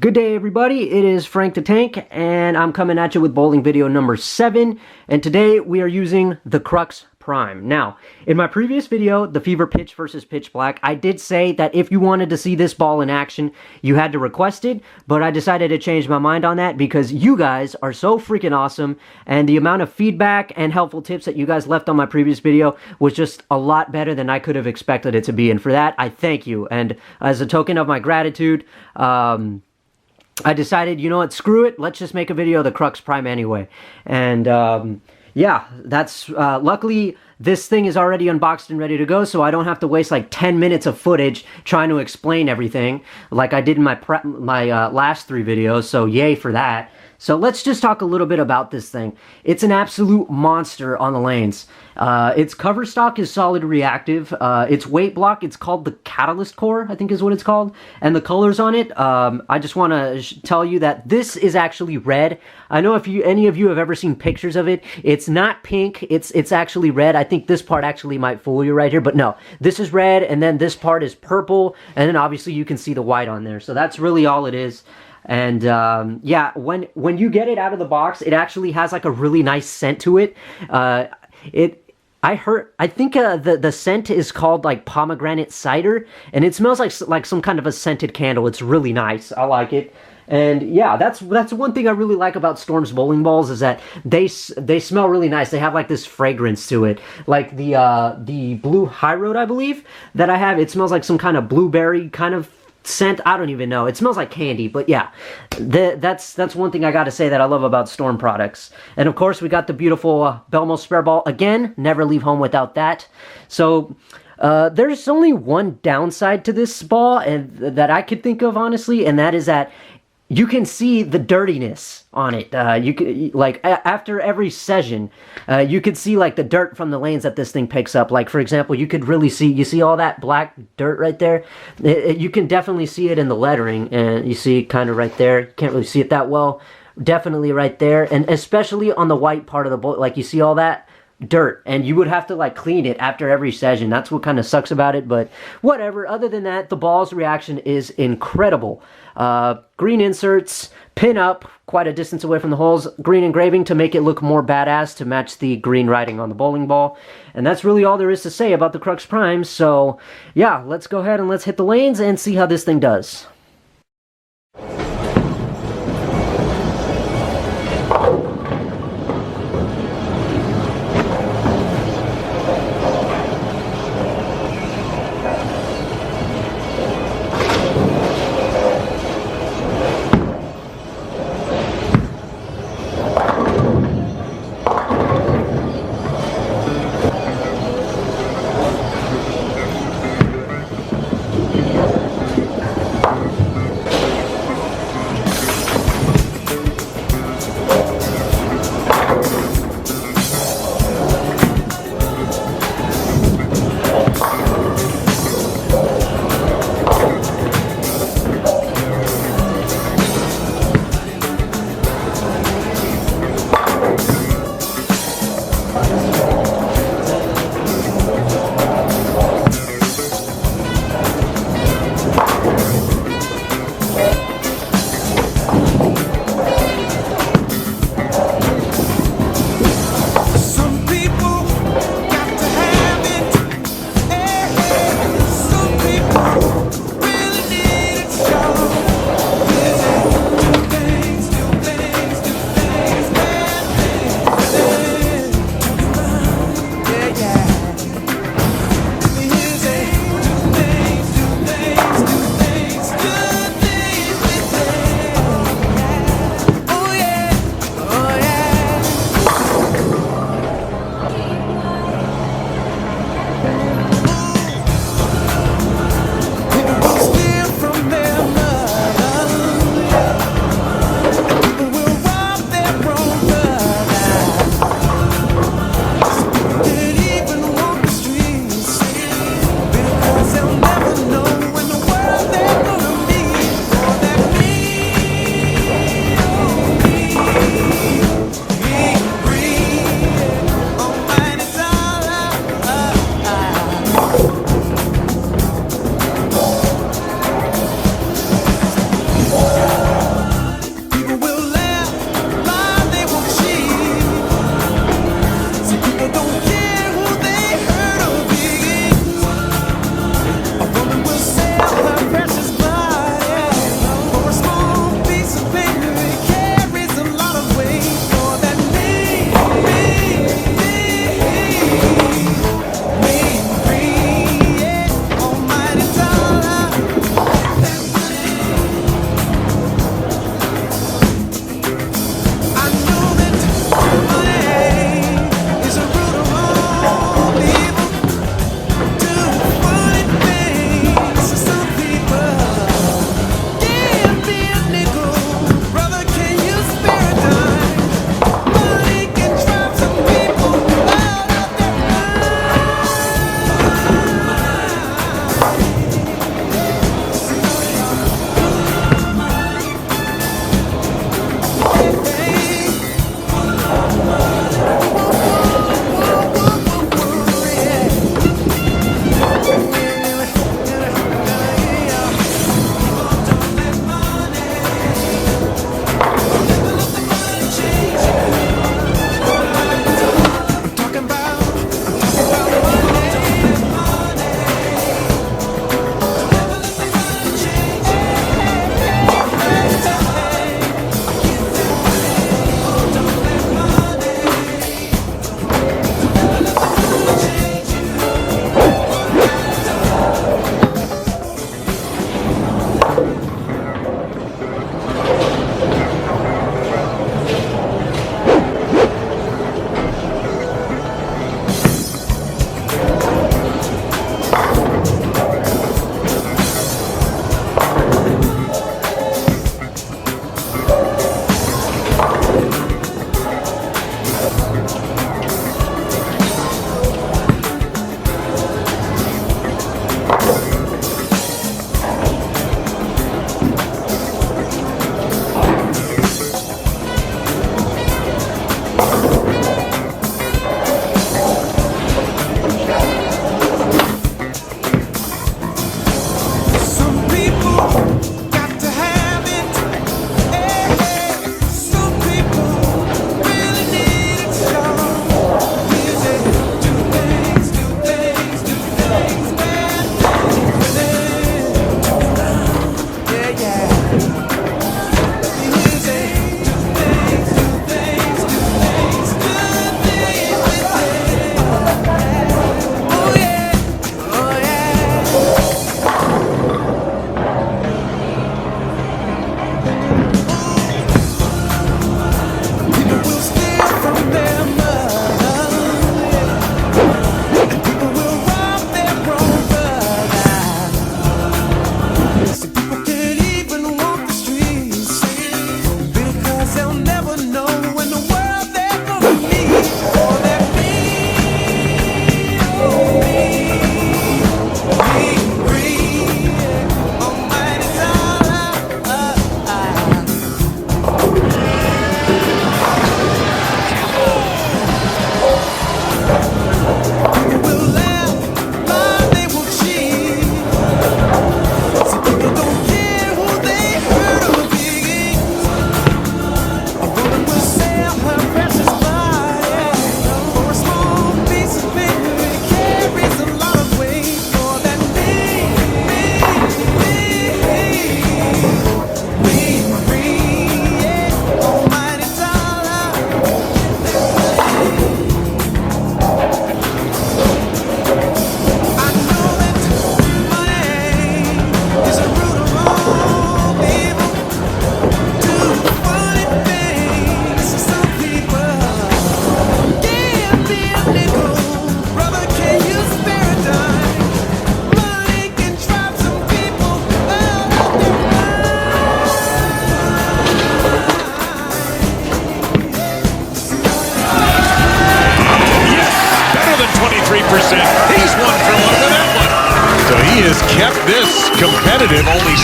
Good day, everybody. It is Frank the Tank, and I'm coming at you with bowling video number 7, and today we are using the Crux Prime. Now, in my previous video, the Fever Pitch versus Pitch Black, I did say that if you wanted to see this ball in action, you had to request it, but I decided to change my mind on that because you guys are so freaking awesome, and the amount of feedback and helpful tips that you guys left on my previous video was just a lot better than I could have expected it to be, and for that, I thank you. And as a token of my gratitude, I decided, you know what, screw it, let's just make a video of the Crux Prime anyway. And, yeah, that's, luckily, this thing is already unboxed and ready to go, so I don't have to waste like 10 minutes of footage trying to explain everything, like I did in my last 3 videos, so yay for that. So let's just talk a little bit about this thing. It's an absolute monster on the lanes. Its cover stock is solid reactive. Its weight block, it's called the Catalyst Core, I think is what it's called. And the colors on it, I just want to tell you that this is actually red. I know if any of you have ever seen pictures of it, it's not pink, it's actually red. I think this part actually might fool you right here, but no. This is red, and then this part is purple, and then obviously you can see the white on there. So that's really all it is. And yeah, when you get it out of the box, it actually has like a really nice scent to it. I think the scent is called like pomegranate cider, and it smells like some kind of a scented candle. It's really nice. I like it. And yeah, that's one thing I really like about Storm's bowling balls is that they smell really nice. They have like this fragrance to it. Like the blue high road, I believe, that I have, it smells like some kind of blueberry kind of scent. I don't even know. It smells like candy, but yeah, that's one thing I gotta say that I love about Storm products. And of course, we got the beautiful Belmo spare ball. Again, never leave home without that. So there's only one downside to this ball, and that I could think of honestly, and that is that you can see the dirtiness on it. You could, like, after every session, you could see, like, the dirt from the lanes that this thing picks up. Like, for example, you could really see, you see all that black dirt right there? You can definitely see it in the lettering, and you see it kind of right there. You can't really see it that well. Definitely right there, and especially on the white part of the bowl, like, you see all that dirt, and you would have to like clean it after every session. That's what kind of sucks about it, but whatever. Other than that, the ball's reaction is incredible. Green inserts, pin up quite a distance away from the holes, green engraving to make it look more badass to match the green writing on the bowling ball, and that's really all there is to say about the Crux Prime. So yeah, let's go ahead and let's hit the lanes and see how this thing does.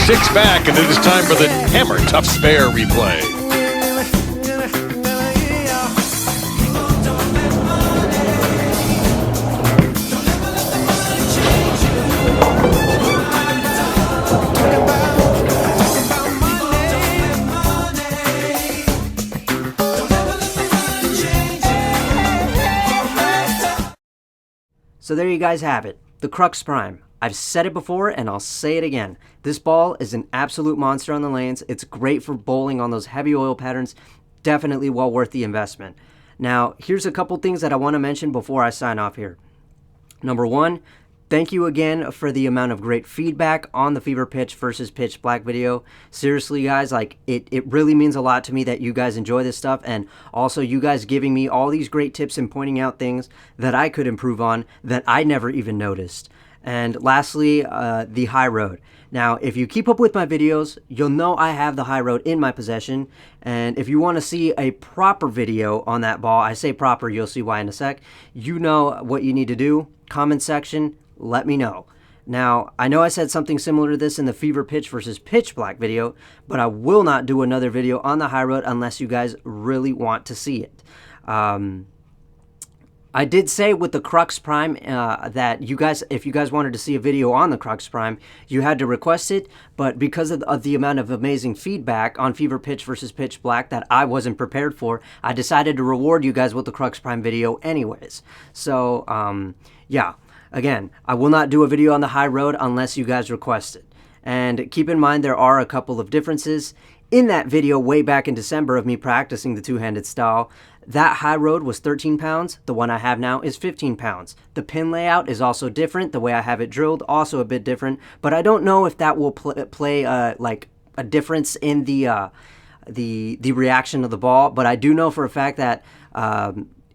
6 back, and it is time for the Hammer Tough Spare replay. So there you guys have it, the Crux Prime. I've said it before and I'll say it again. This ball is an absolute monster on the lanes. It's great for bowling on those heavy oil patterns. Definitely well worth the investment. Now, here's a couple things that I want to mention before I sign off here. Number one, thank you again for the amount of great feedback on the Fever Pitch versus Pitch Black video. Seriously, guys, like it really means a lot to me that you guys enjoy this stuff, and also you guys giving me all these great tips and pointing out things that I could improve on that I never even noticed. And lastly, the high road. Now, if you keep up with my videos, you'll know I have the high road in my possession. And if you want to see a proper video on that ball, I say proper, you'll see why in a sec. You know what you need to do. Comment section, let me know. Now, I know I said something similar to this in the Fever Pitch versus Pitch Black video, but I will not do another video on the high road unless you guys really want to see it. I did say with the Crux Prime that you guys, if you guys wanted to see a video on the Crux Prime, you had to request it, but because of the amount of amazing feedback on Fever Pitch versus Pitch Black that I wasn't prepared for, I decided to reward you guys with the Crux Prime video anyways. So, yeah, again, I will not do a video on the high road unless you guys request it. And keep in mind there are a couple of differences. In that video way back in December of me practicing the two-handed style, that high road was 13 pounds. The one I have now is 15 pounds. The pin layout is also different. The way I have it drilled, also a bit different. But I don't know if that will play like a difference in the reaction of the ball. But I do know for a fact that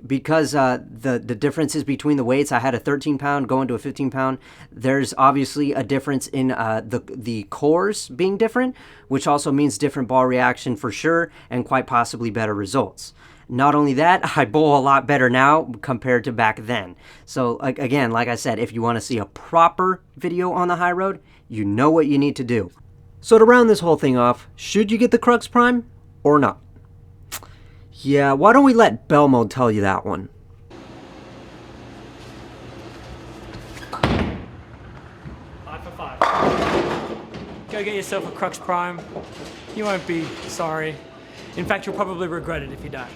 because the differences between the weights, I had a 13 pound going to a 15 pound. There's obviously a difference in the cores being different, which also means different ball reaction for sure, and quite possibly better results. Not only that, I bowl a lot better now compared to back then. So again, like I said, if you want to see a proper video on the high road, you know what you need to do. So to round this whole thing off, should you get the Crux Prime or not? Yeah, why don't we let Bell Mode tell you that one? 5 for 5. Go get yourself a Crux Prime. You won't be sorry. In fact, you'll probably regret it if you don't.